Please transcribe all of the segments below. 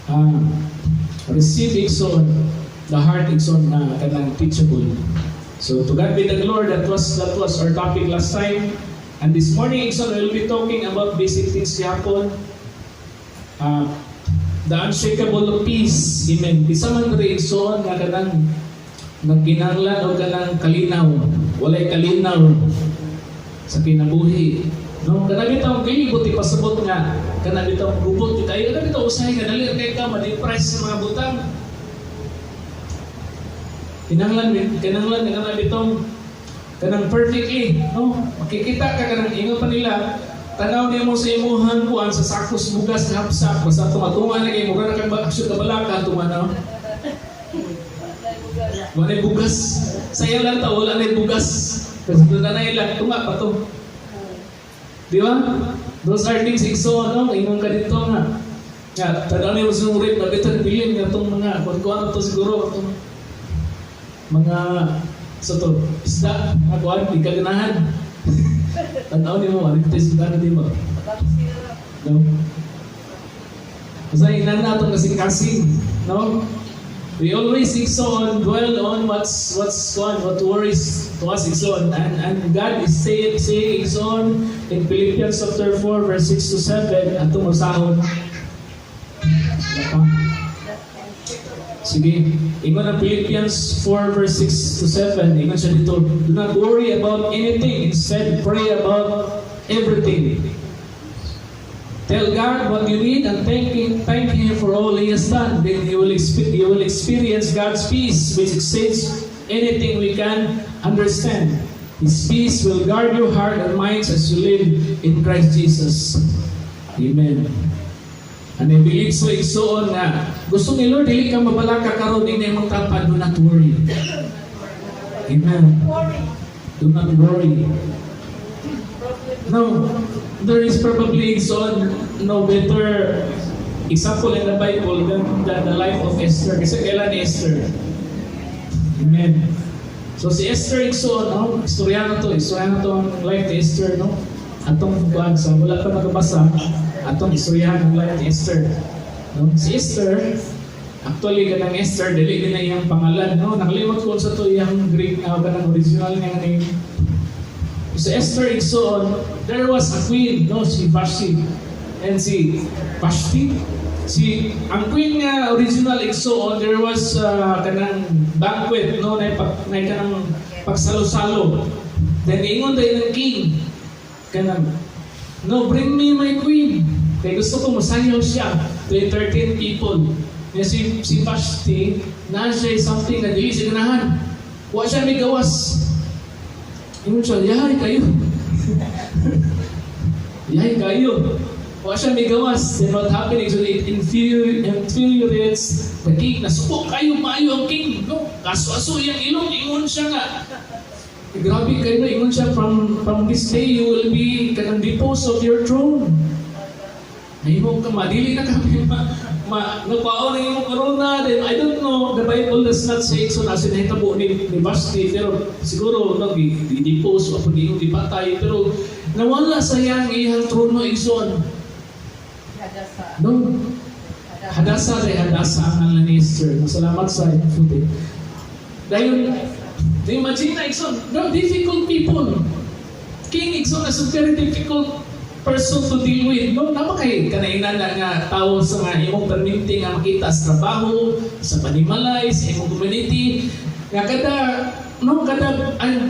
uh, receive igsoon, the heart igsoon na kanang teachable. So to God be the glory. That was our topic last time. And this morning igsoon we'll be talking about basic things yapon. The unshakable peace. Amen. Isa man rin igsoon nga kanang nagkinanglan o kanang kalinaw. Walay kalinaw sa kinabuhi. No, kana bitaw kilibot ipasabot nga kana bitaw gubot kita ay kana bitaw usahay nga dali kay ka ma-depress sa mga butang. Kinanglan kana bitaw kanang perfectly, no? Makikita ka kanang ingon pa nila tanaw niyo mo sa imuhang kuan sa sakos bugas na hapsak basta tumatungan na kay mo ra kang aksyon ka balaka tumanaw. Wala bugas. Sayang lang ta wala na bugas. Kasi doon na ilang tunga pa to. Di ba? Those are things igsoon, no? Ingon ka dito nga. Nga, tanaw niyo sa urit, mabitan bilin nga itong mga, kung ano to siguro, itong mga, sa to, isda, mga kuhan, di kaganahan. Tanaw niyo mo, ano ito isda na di ba? No? Kasi inan na itong kasing-kasing, no? We always igsoon, dwell on what worries to us igsoon. And God is saying igsoon in Philippians chapter 4 verse 6 to 7 at tumusahon. Sige, ingon ang Philippians 4 verse 6 to 7. Ingon siya dito, do not worry about anything, instead pray about everything. Tell God what you need and thank Him for all He has done. Then you will experience God's peace, which exceeds anything we can understand. His peace will guard your heart and minds as you live in Christ Jesus. Amen. And I believe so igsoon nga gusto ni Lord dili ka mabalaka karon ning imong tapad, do not worry. Amen. Do not worry. No, there is probably no better example in the Bible than the life of Esther. Kasi kailan ni Esther? Amen. So si Esther igsoon, istorya na to ang life ni Esther, no? Atong buwan sa wala pa nakabasa, atong istorya ng life ni Esther. No? Si Esther, actually kanang Esther, dili din na iyang pangalan, no? Nakalimot ko sa to iyang Greek kanang original niya name. So Esther igsoon, there was a queen, no, si Vashti. And si Vashti, ang queen nga original igsoon, there was kanang banquet, no, na kanang pagsalo-salo. Then ingon dahil ng king, kanang, no, bring me my queen. Kaya gusto ko masayaw siya to 13 people. Kaya si Vashti, na siya something na dili siya ganahan. Wa siya may gawas. Ingon siya, yahay kayo. Yahay kayo. Wa siya may gawas. Then what happened actually, it infuriates the king. Nasuko kayo, maayo ang king. No? Kaso-aso yung ilong, ingon siya nga. Grabe kayo, ingon siya, from this day, you will be kanang deposed of your throne. Nahimog ka, madili na kami, nagpaon ng imong corona. Then I don't know, the Bible does not say so na sinahitabo ni Vashti, pero siguro di-depose o pag-iong dipatay, pero nawala sayang iyang trono igsoon. No? Hadasa ang Lannister. Masalamat sa footage. Dahil imagine na igsoon, no, difficult people. King igsoon is a very difficult person to deal with. No, naman kanainan na nga tao sa nga imong perminti nga makita sa trabaho, sa panimalay, sa imong community. Nga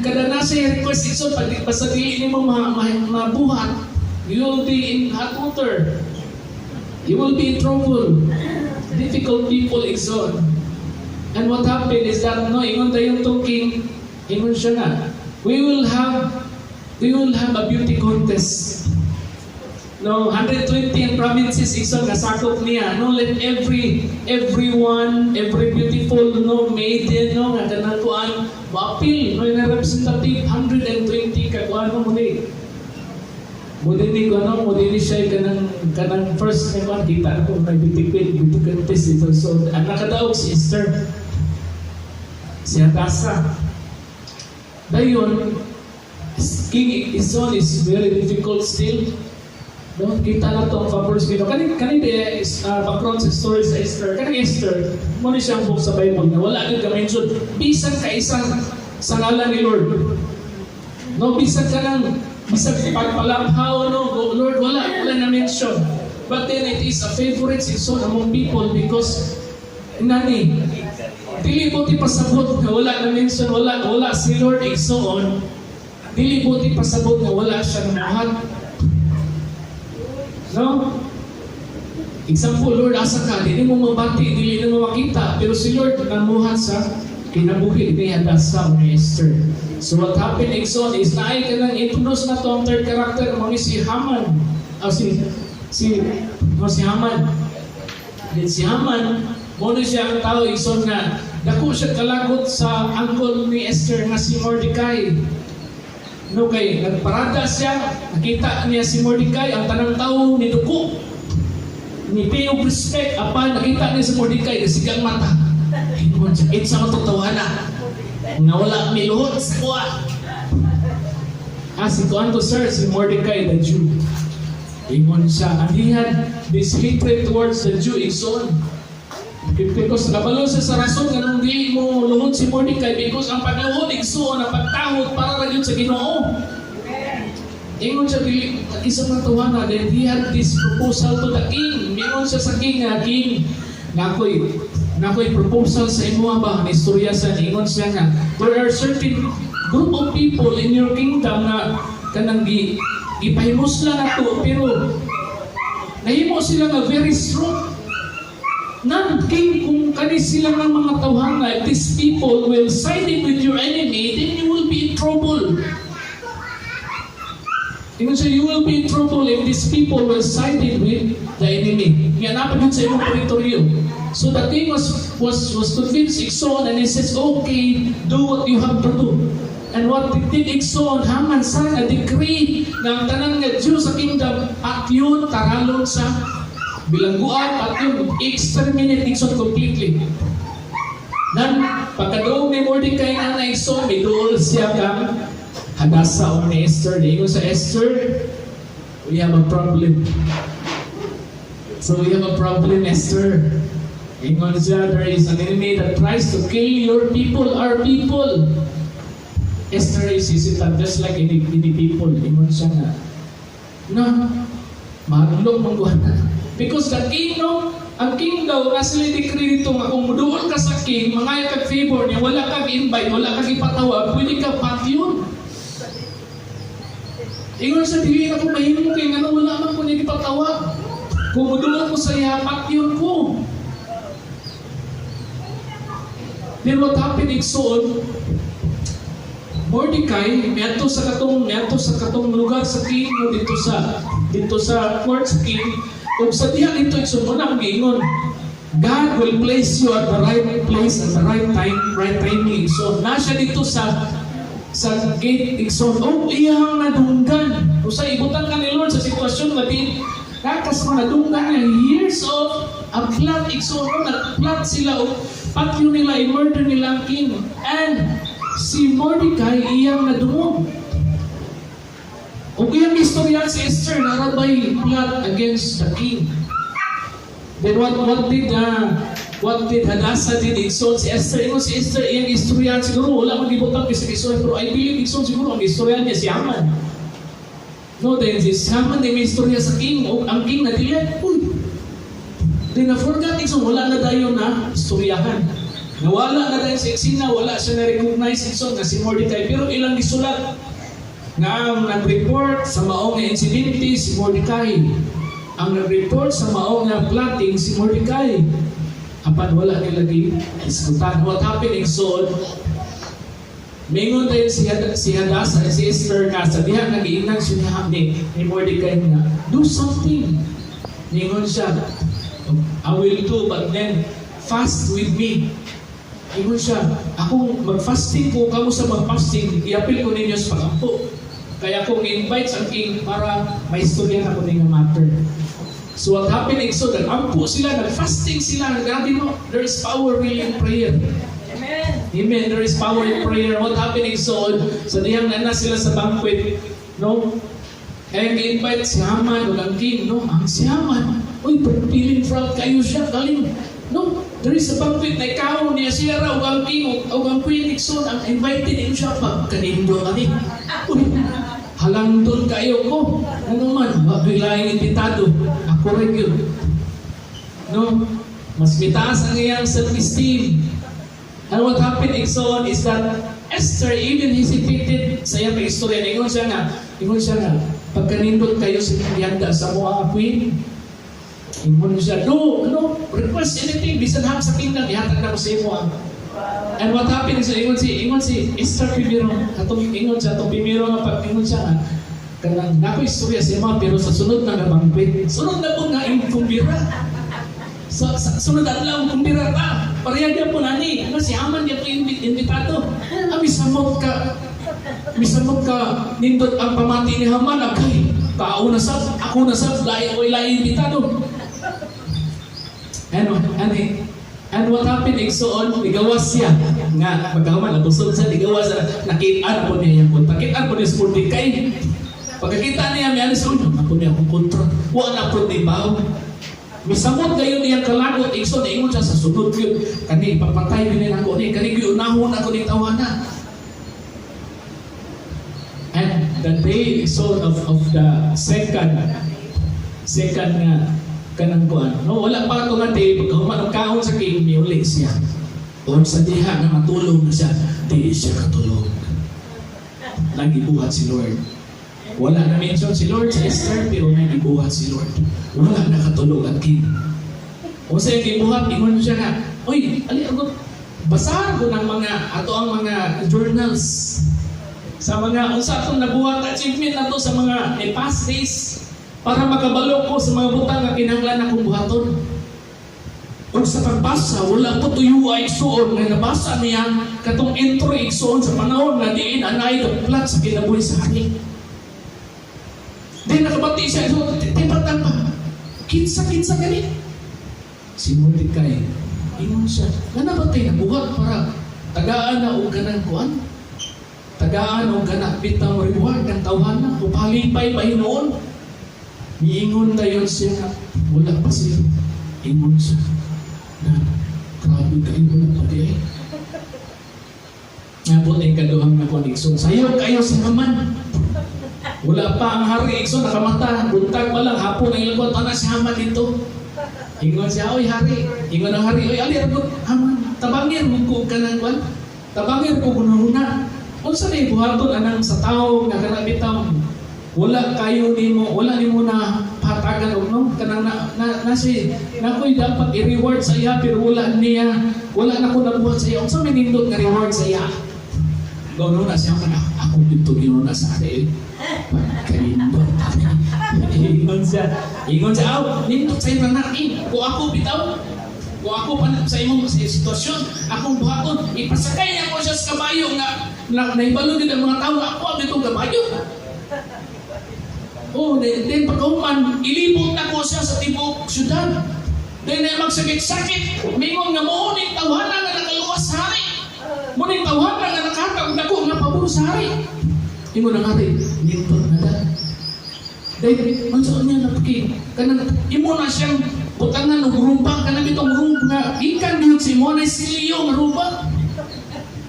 kada nasa request igsoon pag basta dili nimo mabuhat, you will be in hot water. You will be in trouble. Difficult people igsoon. And what happened is that ingon tayong king, ingon siya nga, we will have a beauty contest. No, 120 provinces igsoon kasakop niya. No, let everyone, every beautiful maiden nga kanang kuan maapil, no, yung representative 120 ka kuan mo ni. Mudini siya kanang first na kuan kita ko may beauty contest ito. So ang nakadaog si Esther. Si Hadasa. Dayon, King Igsoon is very difficult still. No, kita na to ang favors Ginoo. Kani background sa story sa Esther. Kani Esther, mo ni siyang book sa Bible na wala gyud ka-mention bisan ka isang sa ngalan ni Lord. No, bisan ka lang bisag pagpalanghaw no, Lord wala na mention. But then it is a favorite season among people because nani dili po ti pasabot na wala na mention, wala si Lord igsoon. Dili po ti pasabot na wala siya namuhat. No? Example, Lord, asa ka, dili mo mabati, dili mo makita, pero si Lord namuhat sa kinabuhi ni Hadasa ni Esther. So what happened igsoon is naay ka nang introduce na to ang third character, mga si Haman. Si Haman. Then si Haman, muna siya ang tao igsoon nga dako siya kalagot sa uncle ni Esther nga si Mordecai. No, kay nagparada siya, nakita niya si Mordecai, ang tanang tao ni duko. Ni pay of respect, apa nakita niya si Mordecai, kasigang mata. Ingon siya, it's sa matutawana. Nga wala miluhot sa kuha. Si Kuan to sir, si Mordecai the Jew. Ingon siya, and he had this hatred towards the Jew, igsoon. Because nabalo siya sa rason nga nung di mo luhod si Mordecai because ang pagluhod igsuon, ang pagtahod para ra gyud sa Ginoo. Ingon siya dili isa man tuwana, then he had this proposal to the king. Ingon siya sa king nga king, nakoy proposal sa imo ba ang istorya sa ingon siya nga there are certain group of people in your kingdom na kanang ipahimusla nato pero nahimo sila nga very strong. Not king kung kani sila ng mga tawhana, if these people will side with your enemy, then you will be in trouble. You will be in trouble if these people will side with the enemy. Yan napan yun sa imong teritoryo. So the king was convinced Igsoon and he says, okay, do what you have to do. And what did Igsoon? Haman sang a decree ng tanang nga Jew sa kingdom at yun taralon sa bilangguan at yung exterminate Igsoon completely. Then, pagkadoong ni Mordecai na Igsoon, may dool siya kang Hadasa o ni Esther. Ingo sa Esther, we have a problem. So we have a problem, Esther. Ingon siya, there is an enemy that tries to kill your people, our people. Esther is hesitant just like any people. Ingon siya nga, no, maglok mangguhan na. Because the king, no, ang king daw, nasa decree dito nga, kung doon ka sa king, mga kag favor niya, wala kang invite, wala kang ipatawag, pwede ka patyon. Ingon sa dili na kung mahimong kayo, nga wala man ko niya ipatawag. Kung doon ko sa iya, patyon ko. Then what happened Igsoon, Mordecai, miadto sa katong lugar sa king, no, dito sa court sa king. Kung sa diha dito Igsoon mo na ang giingon, God will place you at the right place at the right time, right timing. So nasa dito sa gate Igsoon, iyang nadunggan. Kung sa ibutan ka ni Lord sa sitwasyon nga din, kakas mga nadunggan niya years of a plot Igsoon, nag-plot sila o patyo nila, i-murder nila ang king. And si Mordecai iyang nadungog. Kung iyang istorya si Esther, narabay plot against the king. Then what did Hadasa did Igsoon si Esther? Ingon si Esther, iyang istorya siguro, wala mag-ibutang kasi Igsoon, pero I believe Igsoon siguro, ang istorya niya si Haman. No, then si Haman ay may istorya sa king, o ang king na dilihan, then na-forgot Igsoon, wala na dayon na istoryahan. Nawala na dahil sa eksena, wala siya na-recognize Igsoon na si Mordecai, pero ilang isulat nga ang nag-report sa maong insidente si Mordecai. Ang nag-report sa maong nga plotting si Mordecai. Apan wala nilagi iskutan. What happened Igsoon? Mingon tayo si Hadasa, si Esther nga sa diha nag-iinag siya ni Mordecai nga, do something. Mingon siya, I will do, but then fast with me. Ingon siya, ako mag-fasting ko, kamo sa mag-fasting, i-appeal ko ninyo sa pagampo. Kaya kung invite sa king para may istorya na ko nga matter. So what happened Igsoon, nag-ampo sila, nag-fasting sila, grabe mo, there is power really in prayer. Amen. Amen, there is power in prayer. What happened Igsoon, sa diyang nana sila sa banquet, no? Kaya gi-invite si Haman o ang king, no? Ang si Haman, uy, feeling proud kayo siya, galing. No, there is a banquet na ikaw niya siya raw, ang king o ang queen Nixon, ang invited in siya pa, kanindo kami. Uy, halangdol kayo ko. Ano man, mabilayang invitado. Ako rin yun. No, mas mitaas ang iyang self-esteem. And what happened Nixon is that Esther even hesitated sa iyang istorya. Ingon siya nga, pagkanindot kayo sa kanyanda sa mga queen, ingon siya, no, request anything, bisan hap sa kingdom, ihatag na ko sa imo. And what happened is, ingon si Esther Pimiro, ingon siya, itong Pimiro nga pag ingon siya nga, kanang nako istorya sa imo, pero sa sunod na banquet, sunod na po nga yung kumbira. Sunod at lang kumbira ta, pareha niya po nani, si Haman niya po invitado. Misamot ka, nindot ang pamati ni Haman, agay, ako na sab, lain invitado. And what happened, Igsoon, ligawas siya. Nga, magkaman, nabusog sa ligawas, nakitaan po niya yung pakitaan po niya sa Mordecai. Pagkakita niya, may alis, ako niya akong kontra. Wala po ni Bao. Misamot kayo niyang kalagot, Igsoon, ingon siya sa sunod yun. Kani, papatay din ako ni, kani unahon ako ni tawana. And the day, Igsoon, of the second nga, kanang kuan. No, wala pa ito nga day, pagkahuman ang kahon sa king, niuli siya. O sa diha na matulog na siya, di siya katulog. Nagibuhat si Lord. Wala na mention si Lord sa Esther, pero nagibuhat si Lord. Wala na katulog ang king. O sa gibuhat, ingon siya nga, oy, ako, basahan ko ng ang mga journals sa mga, unsa itong nabuhat achievement na to sa mga past days, para makabalo ko sa mga butang na kinahanglan akong buhaton. O sa pagbasa, wala po tuyo ay igsoon na nabasa niya katong intro igsoon sa panahon na diin anay kaplat sa kinabuhi sa hari. Di nakabati siya, tipatan pa. Kinsa gani. Si Mordecai, ingon siya, nga nabatay na buhat para tagaan na o ganang kuan. Tagaan o ganang bitang reward ng tawanan. O palipay pa noon. Iingon tayo siya, wala pa siya. Ingon siya, na grabe kayo, wala pa kayo. Ngabot ay kaduhang na koneksyon. Sayo kayo sa Haman. Wala pa ang hari, Ikso, nakamata. Buntag pa lang, hapon ang ilagod, na si Haman dito. Ingon siya, oy hari. Ingon ang hari, oy ali, Haman, tabangir mo ko ka ng kwan. Tabangir ko gunahuna. Kung saan ay buhaton anang sa tao, nakalabitaw. Wala kayo nimo, wala nimo na patagan og no kanang nakoy dapat i-reward sa iya pero wala niya, wala na ko nabuhat sa iya. Unsa may nindot nga reward sa iya? Gawno na siya kana ako dito gino na sa ari. Kanindot. Ingon siya, aw, nindot sa iya na ko ako bitaw. Ko ako pa sa imong sitwasyon, akong buhaton, ipasakay niya ko siya sa kabayo nga naibalo gid ang mga tawo ako ang itong kabayo. Oh, then pagkauman, ilibot na ko siya sa tibok syudad. Then na magsakit-sakit, mingon nga mo ning tawhana nga nakaluwas sa hari. Mo ning tawhana nga nakatag dako nga pabor sa hari. Ingon ang hari, nindot na da. Then unsa niya napaki? Kanang imo na siyang butangan og rumba kanang itong rumba. Ikan gyud si mo na silyo nga rumba.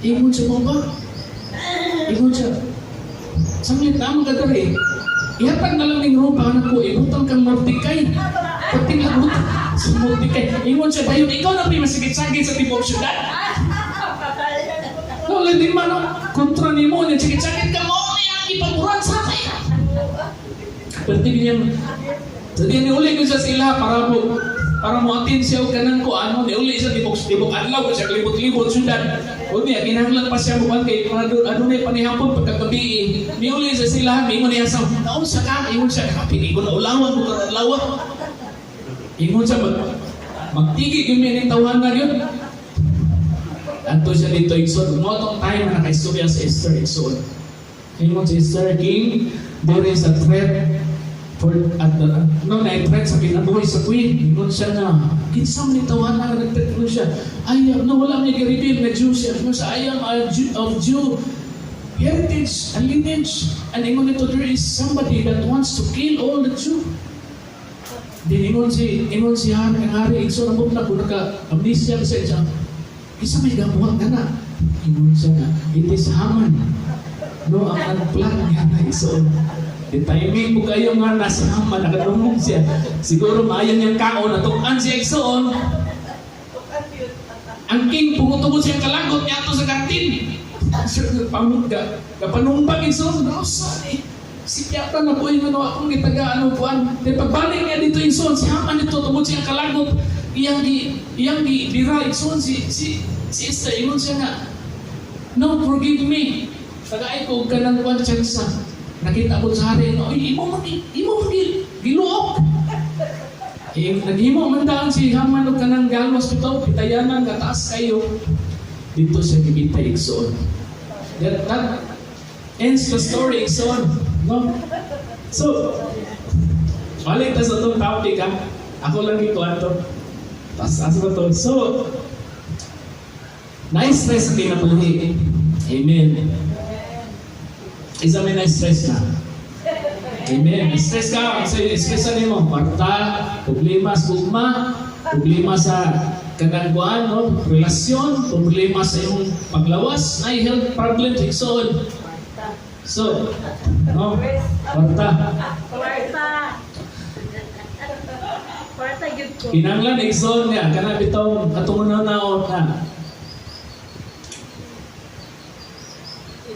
Ingon siya mo ba? Ingon siya. Samit tama ka dere. Ihatag na lang ng rupa na ko, ibutang kang Mordecai. Pagting labot sa Mordecai. Ingon siya, dayon, ikaw na may masigit-sagit sa tibok syudad. Wala din man, kontra ni mo, nagsigit-sagit ka mo, ang ipaburan sa akin. Pagting niya, jadi niuli ko siya sila para mo atin siya o kanang ko, niuli siya tibok adlaw, siya kalibot-libot syudad. O niya, kinahanglan pa siya buwan kay adunay panihapon pagkagabi. Niuli sa silahan, ingon niya sa, naon siya ka, ingon siya, kapili ko na ulawan, bukan adlawa. Ingon siya, magtigi yung may tawahan na yun. Anto siya dito, Ikson, motong time na nakaistorya sa Esther, Ikson. Ingon si Esther, King, there is a threat na-threat sa kinabuhay sa queen. Ingon siya na, kinsam ni tawahan na nag-threat siya. Ay, wala niya i-reveal na Jew siya. I am of Jew. heritage and lineage. And ingon nito, there is somebody that wants to kill all the Jew. Din ingon si Hari, so nabot na po naka-amnesia sa siya. Isa may gamuha ka na. Ingon siya na, it is Haman. No, ang plan niya na isoon. The timing mo kayo nga nasa Haman, nakadumong siya. Siguro maayon niyang kao, natukan siya isoon. Ang king, pumutubod siya kalagot niya ito sa kantin. Pamit ka, kapanumpag isoon. No, sorry. Sikyata na po yung akong gitagaan mo po. Then pagbalik niya dito isoon, si Haman dito, tubod siya kalagot. Iyang dira isoon, si Esther, ingon siya nga, no, forgive me. Tagaay ko ka ng kwan tsansa. Nakita ko sa hari, no, imo mo giluok. Naghimo man daan si Haman o ka ng galwas ito, pitayanan, kataas kayo. Dito siya gibitay igsoon. That ends the story igsoon. No? So, balik na sa itong topic ha. Ako lang ikuha ito. Taas ba ito? So, na-stress ang kinabuhi. Amen. Isa may na-stress na. Amen. Stress ka. Stressan mo. Parta, problema sa gugma, problema sa kanagbuan, no? Relasyon, problema sa iyong paglawas, ay health problems, iksoon. So, no? Parta. Kinanglan, iksoon niya. Kanang bitong katungunan na o na.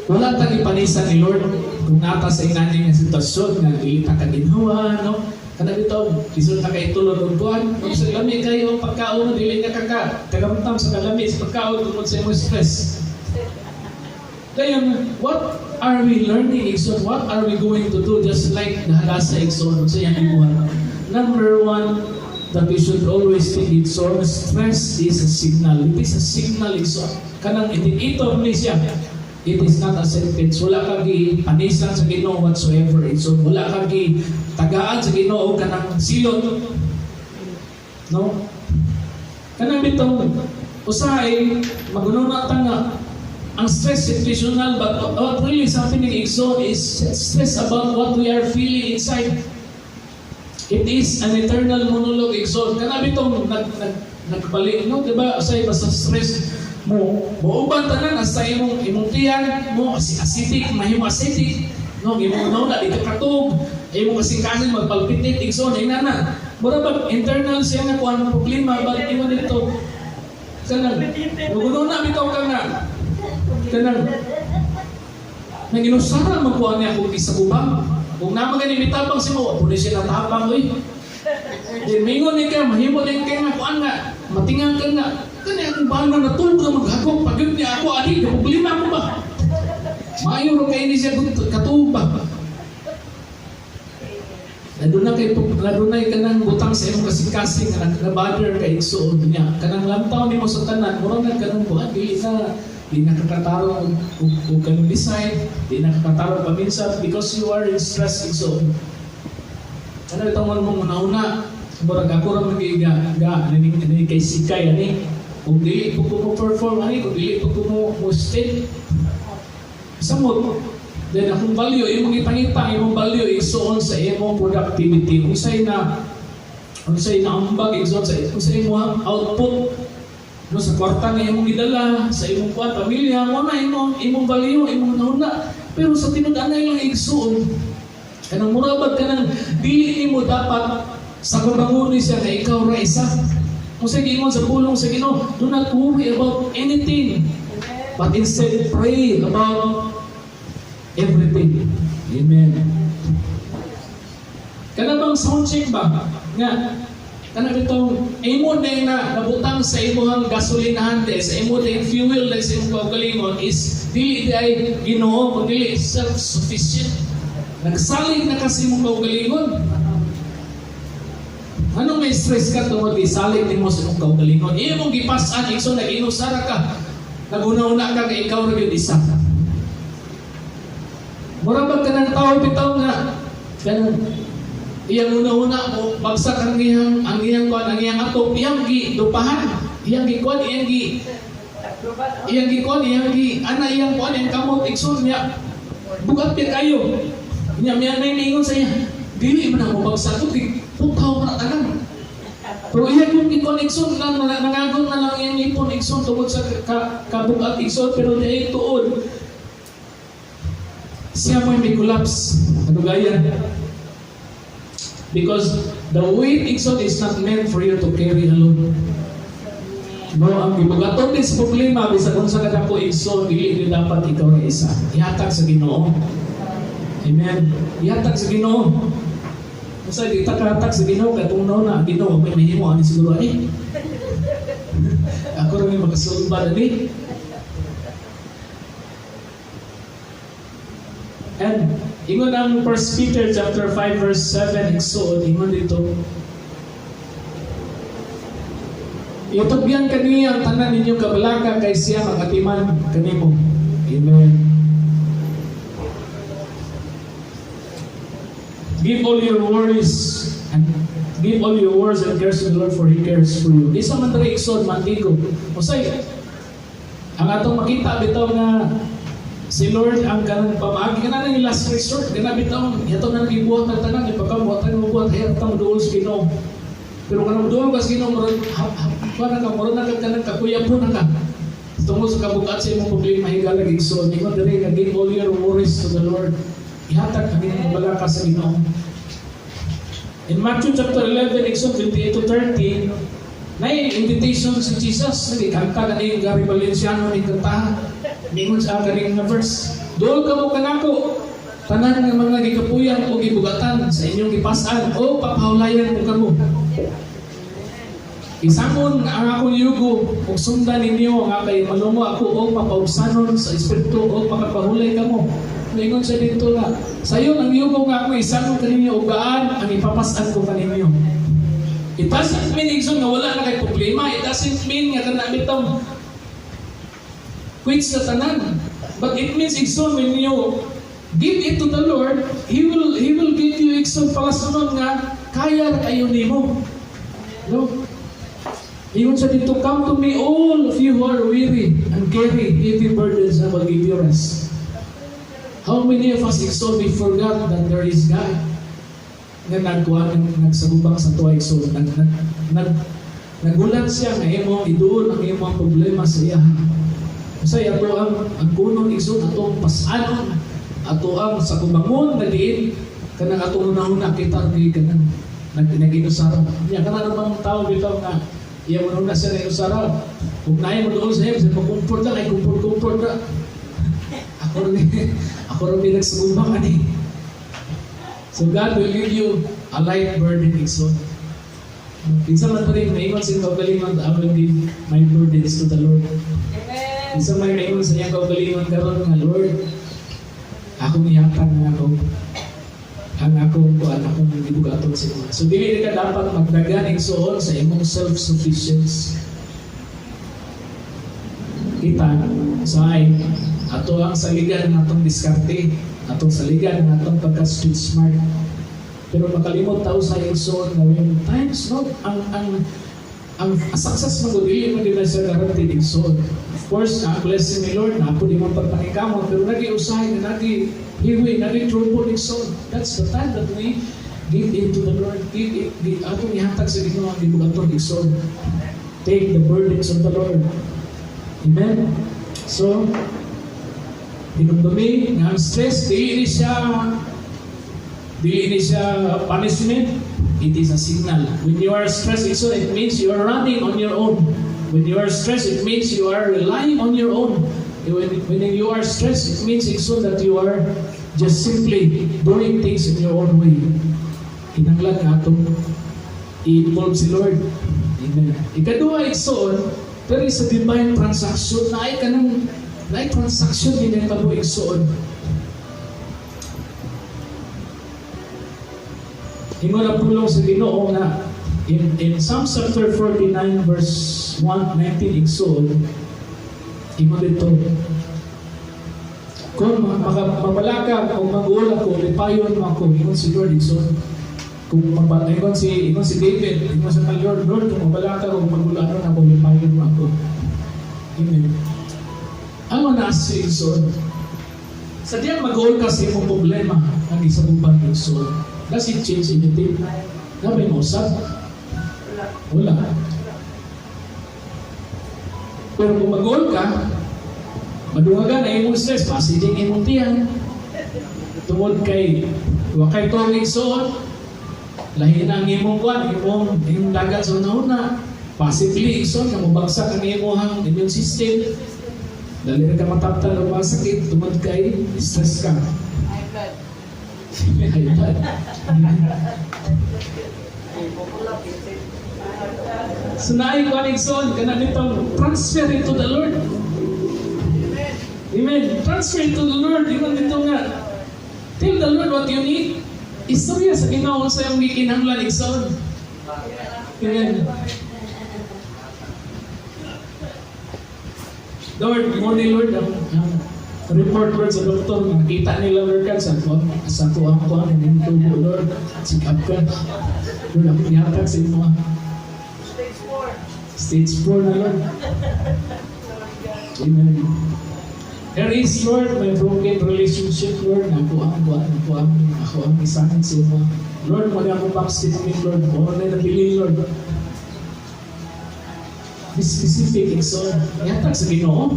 Wala tang ipanisan ni Lord kung nata sa inaning sitwasyon na ilita ka ginhawa, no? Kana bitaw, isod na kay tulog og buwan, kung sa lami kayo pagkaon dili ka kagamtam sa kalami sa pagkaon tungod sa imong stress. Kaya what are we learning, Exxon? What are we going to do just like nahala sa Exxon sa iyang ibuhan? Number one, that we should always think Exxon, stress is a signal. It is a signal, Exxon. Kanang indicator ni siya. It is not a sentence. Wala kang panisan sa Ginoo whatsoever. So, wala kang tagaan sa Ginoo kanang silot. No? Kanang bitong usahay, magununatan nga, ang stress situational, but what really is happening in Exxon is stress about what we are feeling inside. It is an eternal monologue, Exxon. Kanang bitong nagbalik, no? Diba? Usahay, basta stress mo uban tanan sa imong tiyan mo acidic, mahimo acidic, no, imong na dito katog, imong kasing magpalpitit igsoon inana. Mura ba internal siya nga kuan ang problema ba imo dito? Kanang nuguno na bitaw ka nga. Kanang naginusara man kuan niya kung isa kubang. Kung naman gani mitabang si mo, pwede siya natapang oy. Di mingon ni ka mahimo din kay nga kuan nga matingan ka nga. Kani akong bahala na tulog na maghagok. Pagod niya ako, adi, problema ko ba? Maayo rin kayo ni siya katuog ba? Nadunay ka ng butang sa iyong kasing-kasing na nagkabother kay igsoon niya. Kanang lamtaw ni mo sa tanan, murang ka ng buwan, di nakakatarong o kanong decide, di nakakatarong paminsan because you are in stress igsoon. Ano itong mong una-una, murag ako rin mag-iiga, kay sikay, ani? Kung dili po mo perform, kung dili po mo state, samot. Then akong value, imong ipangita, imong value isuon sa imong productivity. Kung sa'y na ambag, kung sa'y imong output, no, sa kwarta na imong idala, sa imong kuwan, pamilya, mo na imong value, imong nauna. Pero sa tinud-anay lang igsuon, kanang murabag ka ng dili mo dapat sa kabanguni siya na ikaw ra isa. Kung sa Ginoo sa pulong sa Ginoo, do not worry about anything, but instead pray about everything. Amen. Kana bang sound check ba? Nga, kana bitong imo na nabutang sa imong gasolinahan sa imo na fuel na sa imong kaugalingon is dili ay Ginoo, kundi self-sufficient. Nagsalig na kasi imong kaugalingon. Anong may stress ka tungod isalig din mo sa imong kaugalingon? Imong gipas-an, ikso nag-inusara ka. Naguna-una ka nga ikaw rin yung isa. Murabag ka ng tao bitaw nga. Ganun. Iyang una-una mo, bagsak ang iyang atop, iyang gidupahan, iyang gikuan, iyang iyang gikuan, iyang kuan, iyang kamot, ikson niya. Bugat din kayo. Niya, may ningon sa iya. Dili man ako bagsak ito, putaw man tanan. Pero iyang yung gikuan, ikson, nangagon na lang iyang ipon, ikson, tungkol sa kabugat, ikson, pero niya ituon. Siya mo yung may collapse. Ano gaya? Because the weight, ikson, is not meant for you to carry alone. No, ang gibugaton din sa problema, bisa kung sa kadako ikson, dili dapat ikaw na isa. Ihatag sa Ginoo. Amen. Ihatag sa Ginoo. Kasi di takahatag sa Ginoo, katungnaw na, Ginoo, may mahimo, ani siguro, ako rin may makasulba na And ingon ang 1 Peter chapter 5 verse 7 igsoon, ingon dito, itubyan kaniya ang tanan ninyong kabalaka kay siya magatiman kanimo. Amen. Give all your worries and cares to the Lord, for He cares for you. Isa man diri igsoon mantigo. Usay ang atong makita bitaw nga si Lord ang kanang pamaagi kana ni last resort kana bitaw yato na gibuhat ang tanan ipakabuhat ang buhat hayat tang duol sa Ginoo. Pero kanang duol ka sa Ginoo moron para ka moron na kanang kakuyapon na ka. Tungod sa kabugat sa imong problema higala igsoon ingon diri nga give all your worries to the Lord. Ihatag kami ng balaka sa Ginoo. In Matthew chapter 11, Exod 28 to 30, na invitation si Jesus. Kanta na yung Gary Valenciano ni kantahan. Ningon sa akin nga verse. Doon ka mo kanako. Tanan ng mga gikapuyan o gibugatan sa inyong gipasan o papahulayan mo kamo. Isamon ang akong yugo o sundan ninyo ang akay malumo ako o mapausanon sa espiritu o makapahulay kamo. Ningon sa dito na, sayo ang yugo nga ako isamon kaninyo o gaan ang ipapasan ko kaninyo. It doesn't mean igsoon nga wala na kay problema. It doesn't mean nga kanabit tong quit sa tanan. But it means igsoon when you give it to the Lord, He will give you igsoon palasunod nga kaya kayo nimo. No? Ingon sa dito, come to me all of you who are weary and carry heavy burdens, and I will give you rest. How many of us igsoon we forgot that there is God? Nga nagsagubang sa tuwa igsoon. Nagulat siya nga imo iduol ang imong problema sa iya. Kasi ato ang kunon igsoon ato ang pasanon, ato ang sa kubangon naliin kanang ato una kita ni kanang naginusara. Nya kana namang tao bitaw nga iya mo na siya naginusara. Ug naay mo doon sa iya sa pagkumport na kay kumport na. Ako rin nagsagubang ani. So God will give you a light burden igsoon. Isa man rin, naingon sa kaugalingon, I will give my burdens to the Lord. Amen. Isa man naingon sa iyang kaugalingon karon nga Lord, ako niyatan nga ako. Ang akong gibugaton sa inyo. So dili ka dapat magdagan igsoon sa imong self-sufficiency. Kita sa ato ang saligan ng atong diskarte, atong saligan ng atong pagka-street smart. Pero makalimot tao sa igsoon na when times no ang success mo dili mo din sa guaranteed igsoon. Of course, ang blessing ni Lord na po di man pagpangikamo, pero nag-iusahay na hiwi, trouble igsoon. That's the time that we give in to the Lord. Give atong ihatag sa Ginoo ang gibugaton igsoon. Take the burdens of the Lord. Amen. So, dinumdumi nga ang stress, dili ni siya punishment, it is a signal. When you are stressed, so it means you are running on your own. When you are stressed, it means you are relying on your own. When you are stressed, it means so that you are just simply doing things in your own way. Kinanglan nga itong i-involve si Lord. Amen. Ikaduha igsoon, pero sa divine transaction, na transaction din ang kabo igsoon. Ingon na pulong sa Ginoo na in Psalm chapter 49 verse 1:19 igsoon, ingon dito, kung mabalaka kung mag-uula ko, lipayon mo ako, ingon si Lord igsoon. Ingon si David, ingon sa Lord, kung mabalaka kung mag-uula ako, lipayon mo ako. Amen. ask you, Igsoon. Sadyang mag-goal ka sa imong problema ang isabubang Igsoon. Does it change anything? Nabi mo, usap? Wala. Pero kung mag-goal ka, madungagan na imong stress, pasiding imong tiyan. Tungod kay, wakay to ang Igsoon, lahi na ang imong kwan, imong dagat sa una-una. Possibly, Igsoon, na mabagsak ang imong immune system. Dali ka mataptal o masakit, tungod kay, stress ka. High blood. So naay ko ang Igsoon, kana nitong transfer into the Lord. Amen. Transfer into the Lord. Iman dito nga. Tell the Lord what you need. Istorya sa Ginoo sa iyong gikinahanglan, Igsoon. Amen. Lord, morning Lord, report word sa doktor, nakita nila Lord ka sa tuwang ko, ang tubo Lord, sikap ka. Lord, ako nihatag sa inyo. Stage 4 na Lord. Amen. There is Lord, my broken relationship Lord, ako ang isahan sa inyo. Lord, mag-ako-backstep me Lord, mo na nabili Lord. Specific, so, yatag sa Ginoo.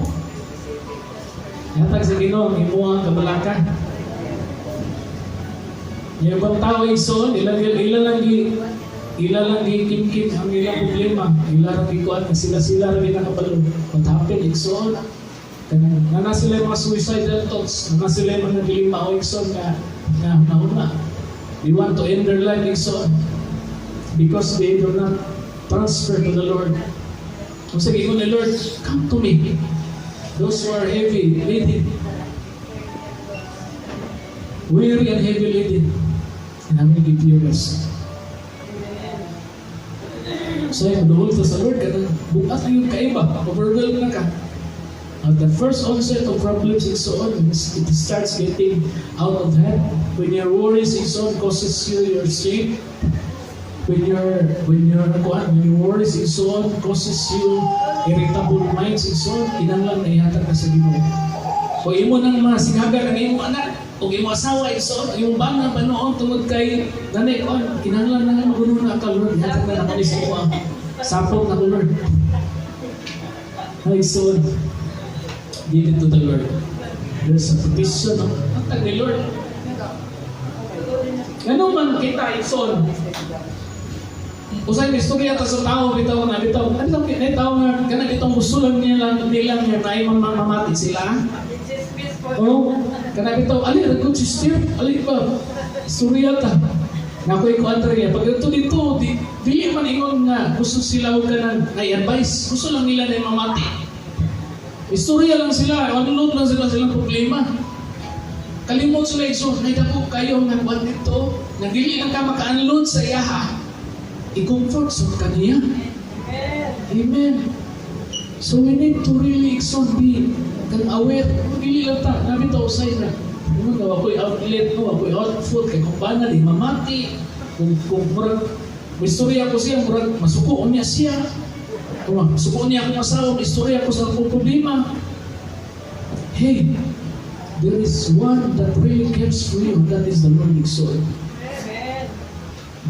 Yatag sa Ginoo, ang imuang kabalakan. Yung ibang tao, Igsoon, ilan lang kimkim ang ilang problema. Ilan lang ikuan, sila rin nakapalo. What happened, Igsoon? Nana sila yung mga suicidal thoughts. Nana sila yung mga naglima o Igsoon na una. They want to end their life, Igsoon. Because they do not transfer to the Lord. Kung sabi ko ni Lord, come to me. Those who are heavy laden, weary and heavy laden, and I'm going to give you rest. So, maduhol ka sa Lord, bukas na yung kaiba, overwhelmed na ka. At the first onset of problems is so on, it starts getting out of hand. When your worries is on, causes you your sleep. When your worries is on, causes you irritable minds is on, kinanglan na ihatag ka sa Ginoo. Kung imo nang masingagan ang iyong anak, kung imo asawa is on, iyong bang panoon tungod kay nanay ko, kinanglan na nga magulo na ka, Lord, ihatag na nakalis mo ang sapot na ko, Lord. Ay, so, give it to the Lord. There's a petition of hatag ni Lord. Ano man kita, Ison? Usay istorya ta sa tao bitaw na bitaw. Ano kay tao nga kana bitong gusto lang niya nga nay mamamati sila. Oh, kana bitaw ali ra good sister, ali pa. Istorya ta. Nakoy ko antre pag dito dili man ingon nga gusto sila og kanang advice. Gusto lang nila na mamati. Istorya lang sila, manunod lang sila silang problema. Kalimot sila iso, naidako kayo nga buwan dito, nagdili lang ka maka-unload sa iyaha. I-comfort sa kanya. Amen. So we need to really be aware. Dili lang ta, namin ito usay na. Ano ka, ako'y outlet ko, ako'y output, kay kung paano di mamati, kung murag, may istorya ko siya, murag, masuko niya siya. Kung masuko niya akong asawa, may istorya ko sa akong problema. Hey, there is one that really cares for you, that is the Lord Igsoon.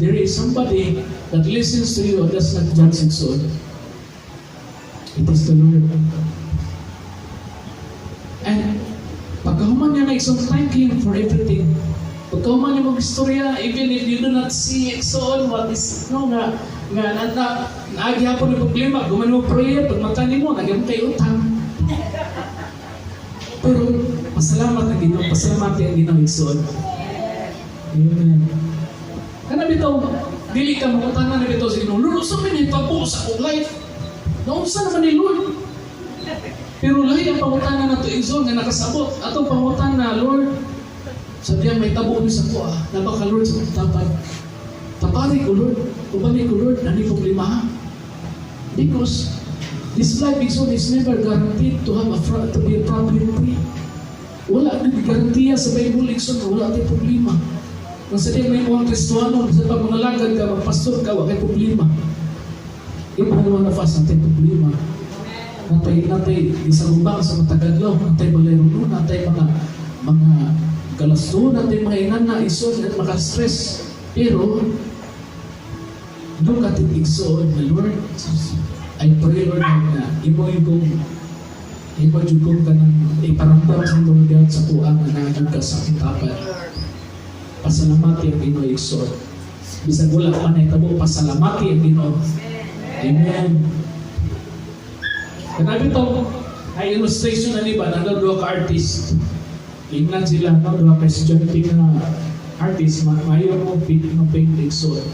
There is somebody that listens to you and does not judge Igsoon. It is the Lord. And pagkahuman niya na Igsoon, thank Him for everything. Pagkahuman niya mag-istorya, even if you do not see Igsoon, what is, naagi hapon yung problema, gumawa mo prayer, pag matani mo, nagyam kayo utang. Pero, pasalamat ang Ginoo, pasalamat ang Ginoo Igsoon. Amen. Kana bitaw, dili ka mangutanan na bitaw sa Ginoo, Lord, sa man yung tabo sa akong life? Naunsa naman ni Lord? Pero lahi ang pangutanan na ito, Igsoon, nga nakasabot. Atong pangutanan na, Lord, sabihan may tabo ni sa kuha, nabaka Lord sa magtapad. Tapari ko, Lord, kubali ko, Lord, nani problema. Because this life, Igsoon, is never guaranteed to have to be problem-free. Wala na garantiya sa Bible, Igsoon, wala tayong problema. Kung sa diyan may mga Kristuano, sa pag mga lagad ka, magpastor ka, wala kay problema. Iba naman na fast natin problema. natay di sa lubang sa matagadlaw, natay balayro, natay mga galasto, natay mga inan na isod at maka-stress. Pero doon ka titigsoon na Lord, I pray Lord na imo yung ka ng iparamdam sa Lord sa kuang na nagyod ka sa kitapan. Pasalamati ang Ginoo igsoon. Bisag wala pa na itabo, pasalamati ang Ginoo. Amen. Kanabi ito ay illustration na niba na dua ka artist. Ingnan sila, no? Dua ka estudyante na artist, mayo mo paint igsoon.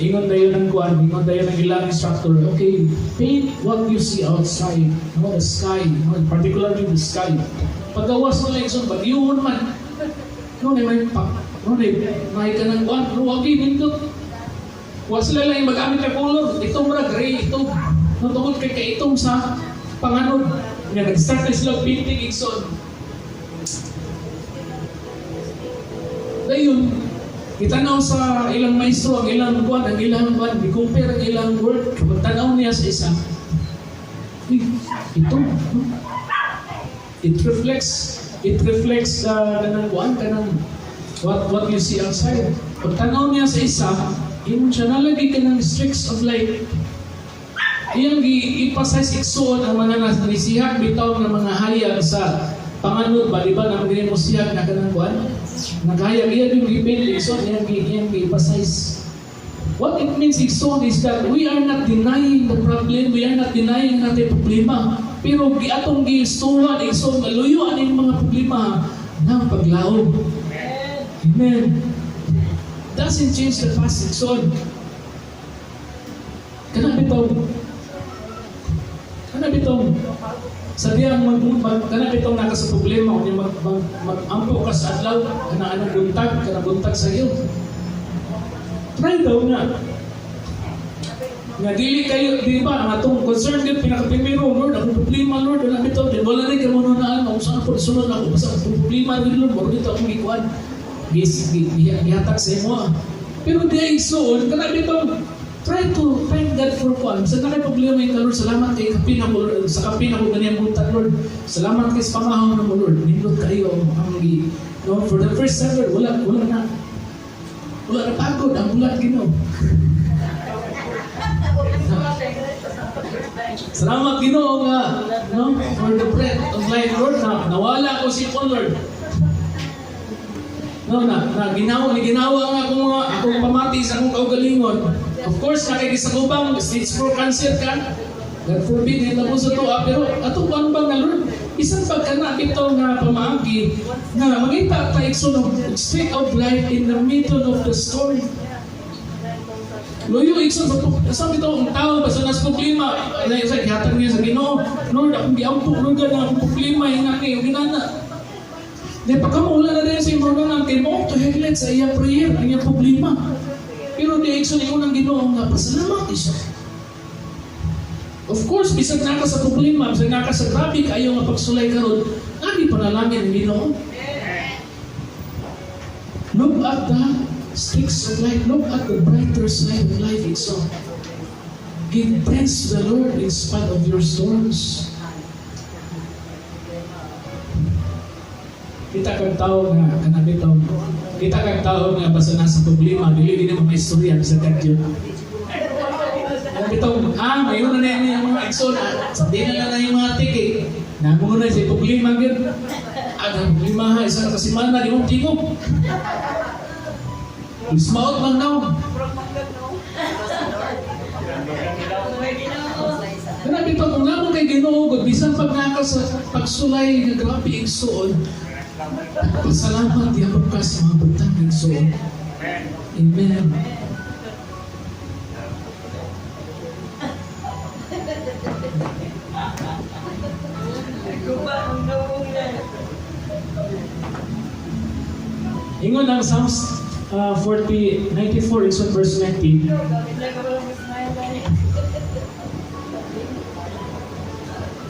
Ingon tayo ng kuwan, ingon tayo ng ilang instructor, okay, paint what you see outside, no, the sky, no, particularly the sky. Paggawas mo lang isang bagyuhon man, no, may ka ng kuwan, no, okay, nindot. Huwag sila lang yung magamit na color, itong mura gray, itong, no, tungkol kay itong sa panganod. Nga, nag-start na sila painting igsoon. Dahil itanaw sa ilang maestro, ang ilang buwan, i-compare ang ilang work, tanaw niya sa isa. Ito, no? It reflects kanang buwan, kanang what you see outside. Pag tanaw niya sa isa, yun siya nalagay ka ng streaks of light. Iyang ipasay iksoon ang mga nasihag, bitaw ng mga hayag sa panganod ba, di ba, na mga mo siyag na kanang buwan? Naghayag iyan yung ipin, ikson, iyang ipasize. What it means, ikson, is that we are not denying the problem, we are not denying natin problema. Pero atong giistuhan, ikson, maluyuan yung mga problema ng paglaog. Amen. Doesn't change the past, ikson. Kanabitong, sa diyang kanabitong naka sa problema, kung mag-ampo ka sa adlaw, kanang buntag sa iyo. Try daw nga. Nga dili kayo, di ba, ang atong concern din, pinaka-primero, Lord, akong problema, Lord, wala nito, wala rin kayo manunaan, kung saan ako sunod ako, basta akong problema rin, Lord, wala nito akong ikuan. Gihatak sa imo. Pero di ay soon, kanabitong, try to thank God for one. Sa nakay problema yung Lord, salamat kay kapina mo, Lord. Sa kapina ko ganyan buntag, Lord. Salamat kay sa pamahon mo, Lord. Nindot kayo ang no, for the first ever, wala na pagod ang bulat Ginoo. Salamat Ginoo nga, no, for the breath of life, Lord, na nawala ko si Lord. No, ginawa nga akong pamati sa akong kaugalingon. Of course, nakikisagubang, stage 4 cancer ka. God forbid, hindi mo sa tuwa. Pero ato bang na Lord, isang pagkanakito nga pamaagi na magita tayo ng state of life in the middle of the story. Loyo, sabi ito, ang tao, basta nas problema, hatag niya sa Ginoo, Lord, akong giampok, Lord, akong problema, yung ginana. Dahil pagkamula na rin sa imong nang kimo to headlet sa iyang prayer, ang iyang problema. Pero di actually unang Ginoo nga pasalamat isa. Of course, bisag naka sa problema, bisag naka sa grabe kayo nga pagsulay karon, ani panalangin ang Ginoo. Look at the sticks of life, look at the brighter side of life itself. Give thanks to the Lord in spite of your storms. Kita kang tao nga kanabitaw. Kita kang tao nga basta nasa problema, dili din mga istorya sa kadyo. Kanabitaw, mayon na niya yung mga eksona, di na yung mga tiki. Namo na siya problema gyud. Ang problema ha isa na kasimana di mo tingog. Ismaot man daw. Kanabitaw kung namo kay Ginoo gud bisan pag naka sa pagsulay nga grabe igsoon. Pasalamat diyan ka sa mga butang ng soul. Amen. Ingon ang Psalms 94, it's on verse 19.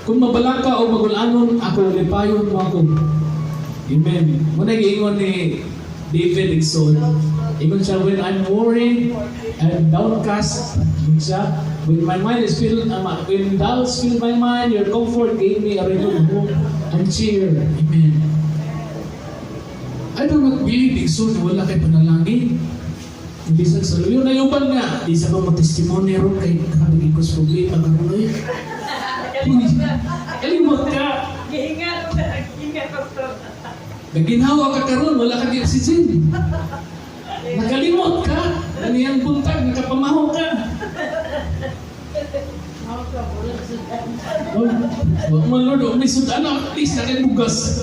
Kung mabalaka o magulanon, ako lipayon mo ako. Amen. Muna giingon ni David Igsoon. Ingon siya, when I'm worried and downcast, ingon siya, When my mind is filled, when doubts fill my mind, your comfort gave me a renewed hope and cheer. Amen. I do not believe so na wala kay panalangin. Bisan sa luyo na yuban nga, di sa mga testimony ron kay kabigin ko sa problema ka ron eh. Kalimot ka. Hinga ko to. Naginhawa ka karon, wala ka di oxygen. Nakalimot ka. Ganyan buntag, nakapamaho ka. Wag man Lord, may sudan na, at least nakibugas.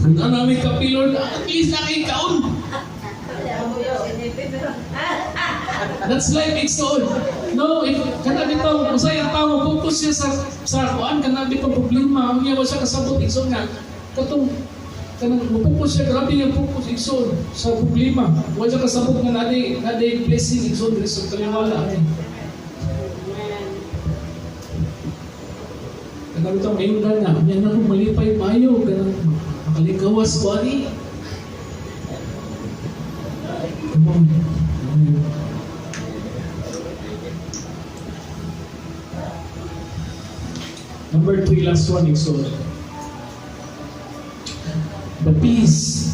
Sudan na may kapi Lord, at least nakikaon. That's life exhausted. No, if kanabi to, usay ang tao, focus siya sa kuan, kanabi to problema, ang iya ba siya kasabot exhausted nga. Katong, kanang focus siya, grabe yung focus exhausted sa problema. Wala siya kasabot nga naday blessing exhausted sa kaliwala. Kanabi to, ngayon na, yan na kung malipay mayo, kanang makalikawas ko ani. Come on. Number 3, last one, exalt. The peace.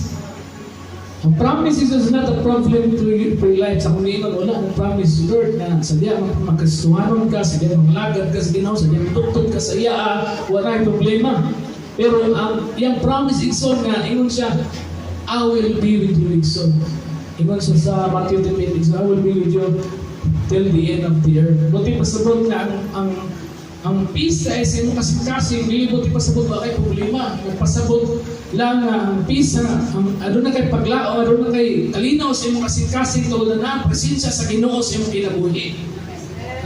Ang promise is not a problem to your life. Sa kung iyon, wala ang promise, Lord, na sadya magkasuhanon ka, sadya maglagad ka sa ginaw, sadya magtugtog ka sa iya, wala yung problema. Pero yung promise, exalt nga, ingon siya, I will be with you, exalt. Ingon siya sa Matthew 28, I will be with you till the end of the earth. Buti pasabot na ang peace sa SM kasing-kasing, nilibuti pasabot ba kay problema. Nagpasabot lang ang peace, ano na kay paglao, ano na kay kalinaw sa imong kasing-kasing, tulad na presensya sa Ginoo sa imong kinabuhi.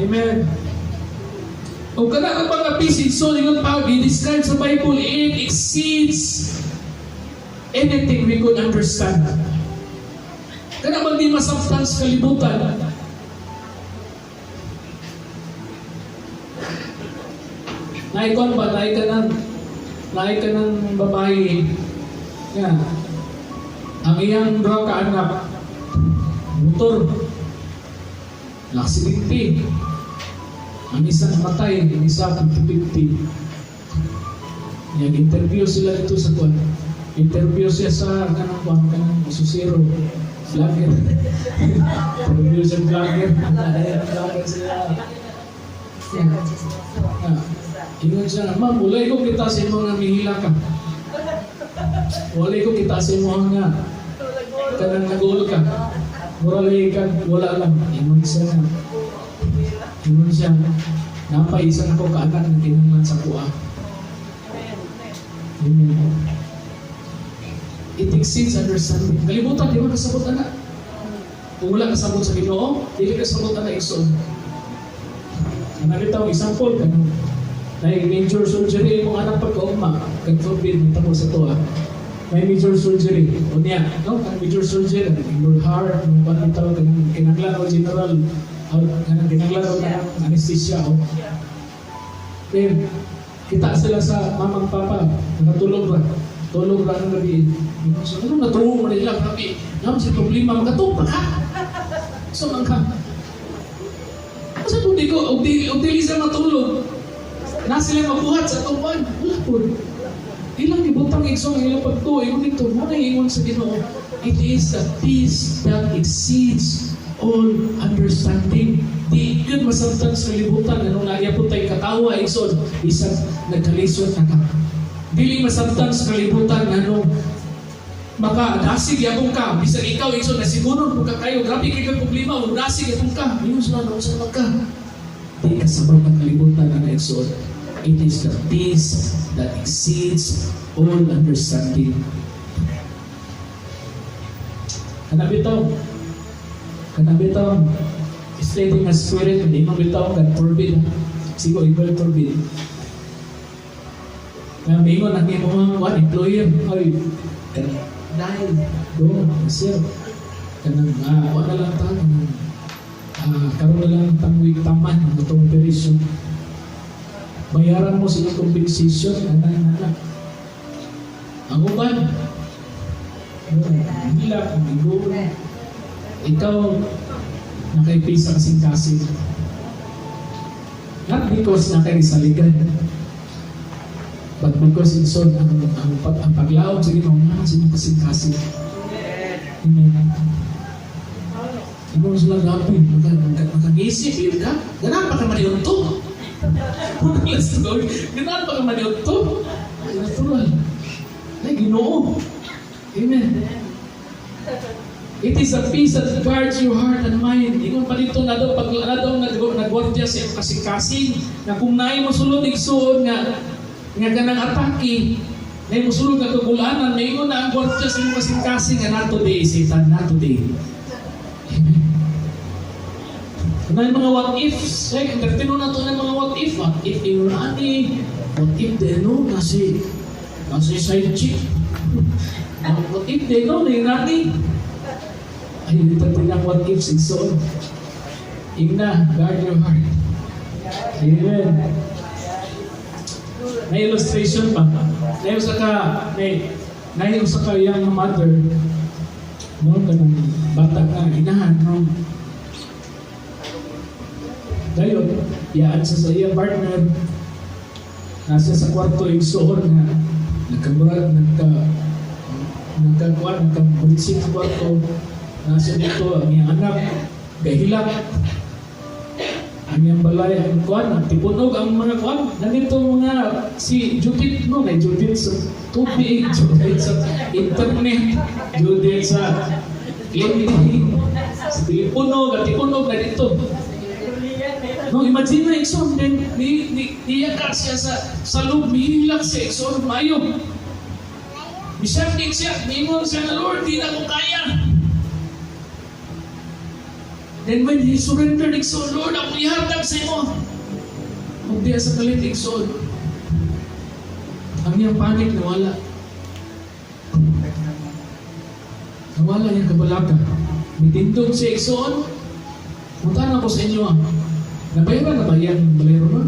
Amen. O kana ang mga peace, so ingon pa, i-describe sa Bible, it exceeds anything we could understand. Kana bang di masabtan sa kalibutan? Naikon ba? Naik ka ng babae. Yan. Ang iyang dua ka anak, motor, naksidinti. Ang isa namatay, ang isa 50-50. Yan, interview sila dito sa kwan. Interview siya sa kanang susiro. Vlogger. Interview siya vlogger. Vlogger sila. Ingon siya, ma'am, walay ko kita sa imo nga mihila ka. Walay ko kita sa imo nga kanang nagul ka. Walay ka, wala lang. Ingon siya, napaisan ako kaanak na kinanglan sa kuha. It exceeds understanding. Kalibutan, di ba kasabot anak? Kung wala kasabot sa Ginoo, dili kasabot anak igsoon. Nakita ko example, may major surgery yung anak pagkauma, kag-forbid, nita mo sa to may major surgery, o niya, no? Major surgery, your heart, yung panitawag, kinaglan o general, kinaglan o anesthesia, o. Then, kita sila sa mamang papa, nakatulog ra ng gabi. Ano natulog mo nila, grabe, naman si problema, magkatulog pa ka. So, ka. Kasi kung di ko, o dili sila matulog, na sila mabuhat sa tuwan, wala po. Ilang ibutang iksong ilang pagtuwa, yung dito, muna ingon sa Ginoo, it is a peace that exceeds all understanding. Di yun masabtan sa libutan, anong nagya po tayo katawa, iksong, isang nagkalisyon na ka. Dili masabtan sa kalibutan, anong maka-dasig yapong ka, bisag ikaw, iksong, nasigunon po ka kayo, grabe kayo problema, dasig yapong ka, yun sila na usap ka. Di kasabang ng kalibutan na iksong, it is the peace that exceeds all understanding. Kanabitaw, stating a spirit, hindi mo bitaw, God forbid. Sigo, evil forbid. Kaya may ingon, ang mga one employer, ay, dahil, doon, sir, kanang, wala lang tayo, karoon na lang tangwig taman, ang itong operation. Bayaran mo sa compensation, anak. Ang uban, hilak, ang igulo. Ikaw, nakaipisa kasing-kasing. Not because nakagisaligan. But because Igsoon, ang paglaom sa Ginoo na sa imong kasing-kasing. Amen. Ikaw sila gapin, makagisip yun ka. Ganaan pa ka maniyon to. Ganaan pa ka maniyon to. Natural. Ay, Ginoo. Amen. It is a peace that guards your heart and mind. Ingon pa dito na daw, pag nagwardya sa iyong kasing-kasing, na kung naay mo sulod igsoon nga ganang atake, naay mo sulod nga kagulanan, may ingon na ang gwardya sa iyong kasing-kasing, nga not today, Satan, not today. Na yung mga what ifs, entertaino na ito ng mga what if. What if Irani? What if they know kasi side chick? What if they know na Irani? Ay, hindi pa tinang what ifs, Igsoon. Ingna, guard your heart. Amen. May illustration pa. Ngayon sa ka young mother, no, kanang bata ka, inahan, no? Ngayon, yaan sa iyang partner, nasa sa kwarto igsoon nga, nagkabulising sa kwarto, nasa dito ang iyang anak, gahilak, ang iyang balay, ang kuwan, tipunog ang mga kuwan, nandito mga, si Judith, no, may Judith sa tubig, Judith sa internet, Judith sa cleaning, sa telepono, tipunog na dito. No, imagine na Igsoon din, niyaka siya sa loob, nihilak siya Igsoon, mayo. Bisagin siya, ningon siya na Lord, di na ko kaya. Then when he surrendered Igsoon, Lord, ako ihatag sa imo. Kung diya sa kalit Igsoon, ang iyang panik nawala. Nawala yung kabalaka. Mitindog si Igsoon, punta na ko sa inyo Nabayaran na ba yan balero mo?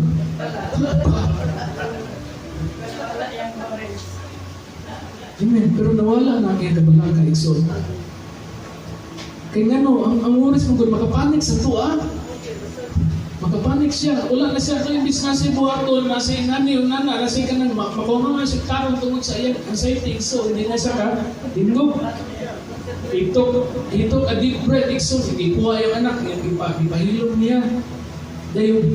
Amen. Pero nawala na ang iyang kabalaka, Igsoon. Kaya nga no, ang oras mo kung makapanik sa tuwa, makapanik siya. Wala na siya kung imbis na siya buhaton, nasa nani o nana, nasa ka nang makuha nga siya karong tungod sa iyang anxiety, Igsoon. Hindi na siya ka, dindog. He took a deep breath, Igsoon. Hindi kuha yung anak niya, ipahilom niya. Dahil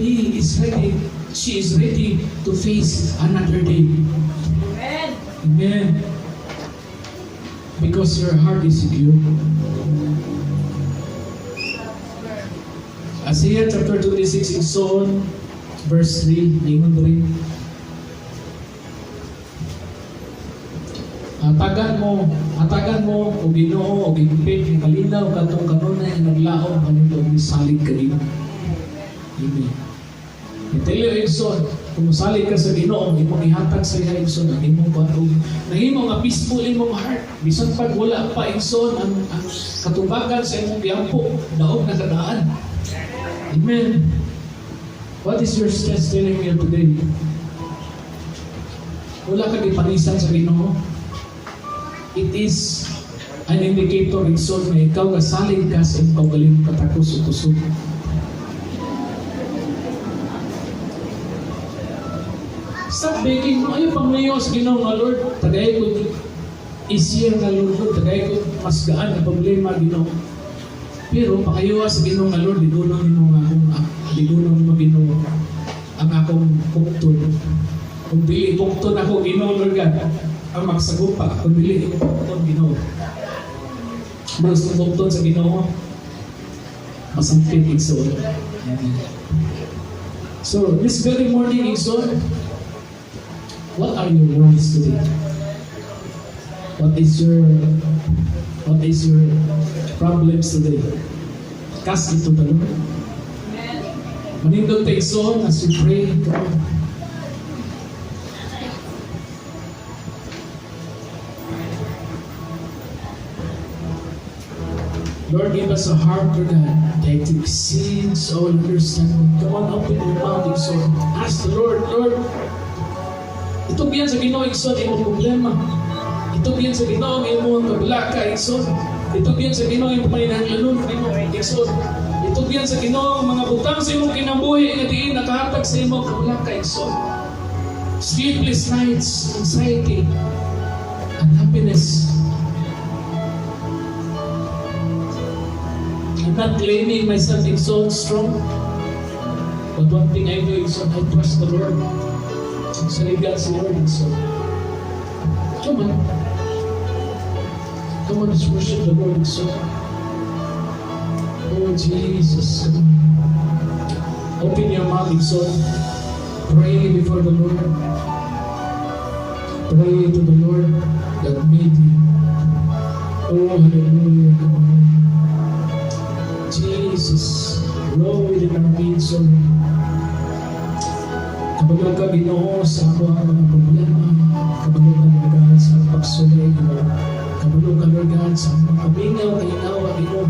she is ready to face another day. Amen. Amen. Because your heart is secure. Isaiah chapter 26, Igsoon, verse 3, lingon rin. Hatagan mo, o Ginoo, o gigpit, yung kalinaw, katong kanunay, naglaom, kanito, misalig ka rin. Amen. Itilo Igsoon, kung salig ka sa Ginoo, imong ihatag sa iya Igsoon, ang imong patog. Nang imong nga peaceful imong heart, bisan pag wala pa Igsoon, ang katubagan sa imong giyampo, daog na kadaan. Amen. What is your stress telling you today? Wala ka gipanisan sa Ginoo. It is an indicator Igsoon na ikaw nga salig ka sa imong galing katakos o kusog. Stop begging mo, ayaw panglayo sa Ginoo nga Lord, tagay ko easier nga Lord, tagay ko mas gaan ang problema Ginoo. Pero pakayo sa Ginoo nga Lord, digunaw nimo nga digunaw nimo Ginoo ang akong pukton. Kung dili pukton ako Ginoo Lord God, ang magsagupa, kung dili ko pukton Ginoo. Mas pukton sa Ginoo, masampit Igsoon. So, this very morning Igsoon, what are your worries today? What is your problems today? Cast it to the Lord. Manindot tayo Igsoon as you pray. Come on. Lord, give us a heart for God that exceeds all understanding. Come on, open your mouth, Igsoon. Ask the Lord, Lord, ito biyan sa Ginoo Igsoon imong problema. Ito biyan sa Ginoo imong kabalaka Igsoon. Ito biyan sa Ginoo imong paninahanglanon imong Igsoon. Itugyan sa Ginoo ang mga butang sa imong kinabuhi nga diin nakahatag sa imo wala ka igsoon. Sleepless nights, anxiety, unhappiness. I'm not claiming myself igsoon strong. But one thing I know is I trust the Lord. Sa ligat si Lord igsoon. Come on. Come on, let's worship the Lord igsoon. Oh Jesus. Open your mouth, igsoon. Pray before the Lord. Pray to the Lord that made you. Oh, hallelujah. Come on. Jesus, grow within our midst, O Lord. Kabalo ka, Ginoo, sa ako ang mga problema. Kabalo ka, Lord God, sa pagsulay, Ginoo. Kabalo ka, Lord God, sa mga kamingaw, kainawa, Ginoo.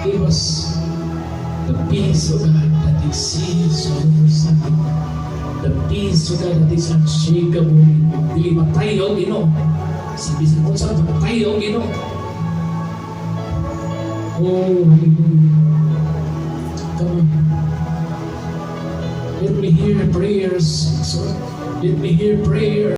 Give us the peace, O God, that exceeds all understanding. The peace, O God, that is unshakable. Dili matayo, Ginoo. Sabi sa mga sa matayo, Ginoo. Oh, hallelujah. Come on. Let me hear prayers. So, let me hear prayer.